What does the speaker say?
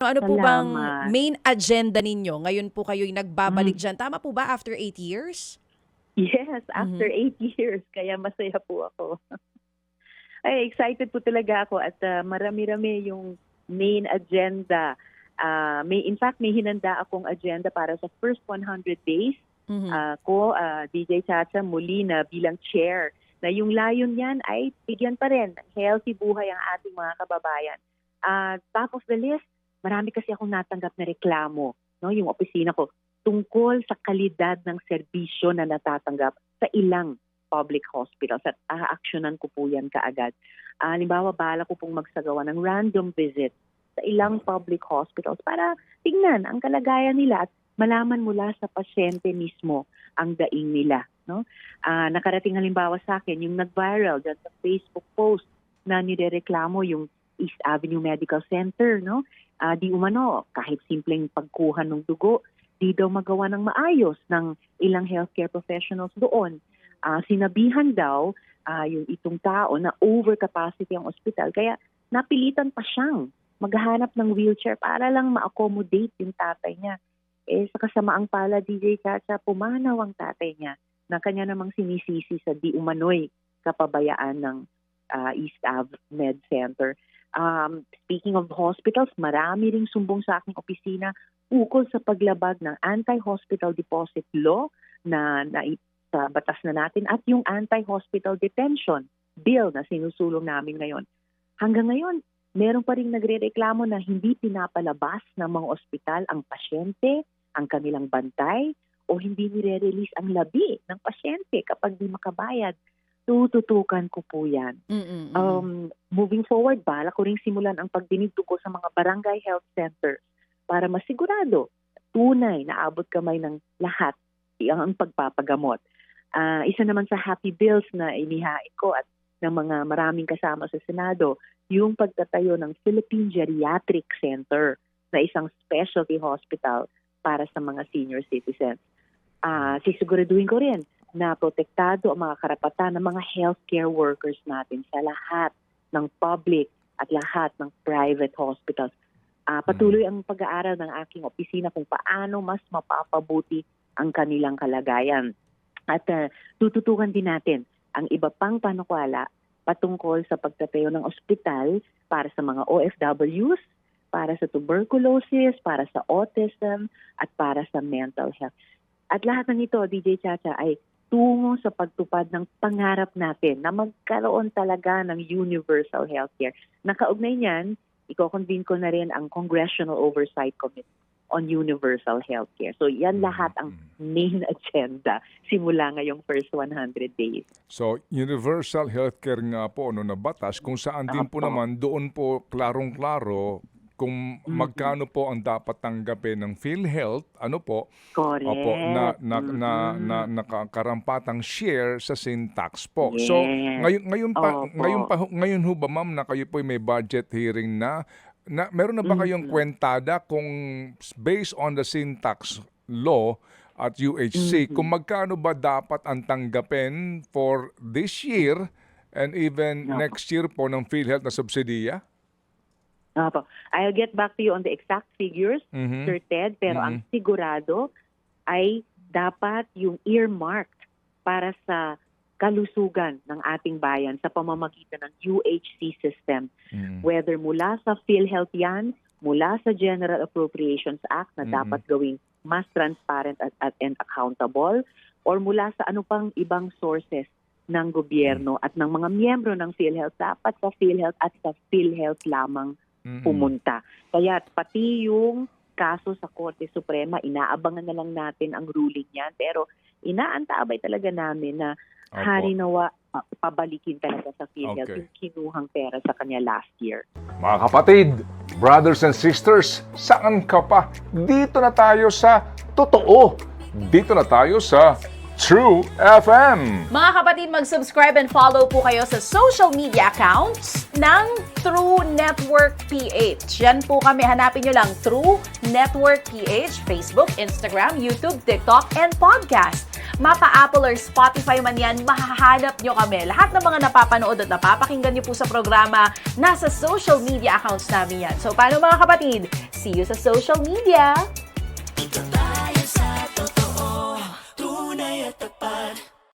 Ano po bang Salamat. main agenda ninyo? Ngayon po kayo'y Hmm. nagbabalik diyan. Tama po ba after 8 years? Yes, after Mhm. 8 years kaya masaya po ako. Ay, excited po talaga ako at, marami-rami yung main agenda. In fact, may hinanda akong agenda para sa first 100 days, Mhm. DJ Chacha muli na bilang chair, na yung layon niyan ay bigyan pa rin ng healthy buhay ang ating mga kababayan. Top of the list, marami kasi akong natanggap na reklamo, 'no, yung opisina ko, tungkol sa kalidad ng serbisyo na natatanggap sa ilang public hospitals at aaksyonan ko po yan kaagad. Halimbawa, bala ko pong magsagawa ng random visit sa ilang public hospitals para tingnan ang kalagayan nila at malaman mula sa pasyente mismo ang daing nila. No? Nakarating halimbawa sa akin yung nag-viral dyan sa Facebook post na nirereklamo yung East Avenue Medical Center. No? Di umano, kahit simpleng pagkuha ng dugo, di daw magawa ng maayos ng ilang healthcare professionals doon. Sinabihan daw yung itong tao na overcapacity ang ospital. Kaya napilitan pa siyang maghanap ng wheelchair para lang ma-accommodate yung tatay niya. Sa kasamaang pala, DJ Chacha, pumanaw ang tatay niya na kanya namang sinisisi sa di umano'y kapabayaan ng East Ave Med Center. Speaking of hospitals, marami ring sumbong sa aking opisina ukol sa paglabag ng anti-hospital deposit law na sa batas na natin at yung anti-hospital detention bill na sinusulong namin ngayon. Hanggang ngayon, meron pa rin nagrereklamo na hindi pinapalabas ng mga ospital ang pasyente, ang kanilang bantay, o hindi nire-release ang labi ng pasyente kapag di makabayad. Tututukan ko po yan. Mm. Moving forward, bala ko rin simulan ang pagdinig ko sa mga barangay health centers para masigurado tunay na abot kamay ng lahat ang pagpapagamot. Isa naman sa happy bills na inihain ko at ng mga maraming kasama sa Senado, yung pagtatayo ng Philippine Geriatric Center na isang specialty hospital para sa mga senior citizens. Sisiguraduhin ko rin na protektado ang mga karapatan ng mga healthcare workers natin sa lahat ng public at lahat ng private hospitals. Patuloy ang pag-aaral ng aking opisina kung paano mas mapapabuti ang kanilang kalagayan. At tututukan din natin ang iba pang panukala patungkol sa pagtatayo ng ospital para sa mga OFWs, para sa tuberculosis, para sa autism, at para sa mental health. At lahat ng ito, DJ Chacha, ay tungo sa pagtupad ng pangarap natin na magkaroon talaga ng universal healthcare. Nakaugnay niyan, iko-convene ko na rin ang Congressional Oversight Committee on Universal Healthcare. So yan lahat ang main agenda simula ngayong first 100 days. So, universal healthcare nga po na batas kung saan din po Opo. naman doon po klarong-klaro kung magkano po ang dapat tanggapin ng PhilHealth, ano po, Correct. opo, nakakarampatang share sa sin tax po. Yes. So, ngayon Opo. ngayon ho ba ma'am na kayo po may budget hearing na meron na ba kayong kwentada kung based on the sin tax law at UHC, kung magkano ba dapat ang tanggapin for this year and even Opo. next year po ng PhilHealth na subsidiya? Opo. I'll get back to you on the exact figures, Mhm. Sir Ted, pero ang sigurado ay dapat yung earmarked para sa kalusugan ng ating bayan sa pamamagitan ng UHC system. Whether mula sa PhilHealth yan, mula sa General Appropriations Act na dapat gawing mas transparent and accountable, or mula sa ano pang ibang sources ng gobyerno at ng mga miyembro ng PhilHealth, dapat sa PhilHealth at sa PhilHealth lamang pumunta. Kaya pati yung kaso sa Korte Suprema, inaabangan na lang natin ang ruling niyan. Pero inaantabay talaga namin na Opo. hari nawa pabalikin talaga sa PhilHealth Okay. yung kinuhang pera sa kanya last year. Mga kapatid, brothers and sisters, saan ka pa? Dito na tayo sa totoo. Dito na tayo sa True FM. Mga kapatid, mag-subscribe and follow po kayo sa social media accounts ng True Network PH. Yan po kami, hanapin nyo lang True Network PH, Facebook, Instagram, YouTube, TikTok, and podcast. mapa Apple or Spotify man yan, mahahanap nyo kami. Lahat ng mga napapanood at napapakinggan nyo po sa programa, nasa social media accounts namin yan. So, paano mga kapatid? See you sa social media!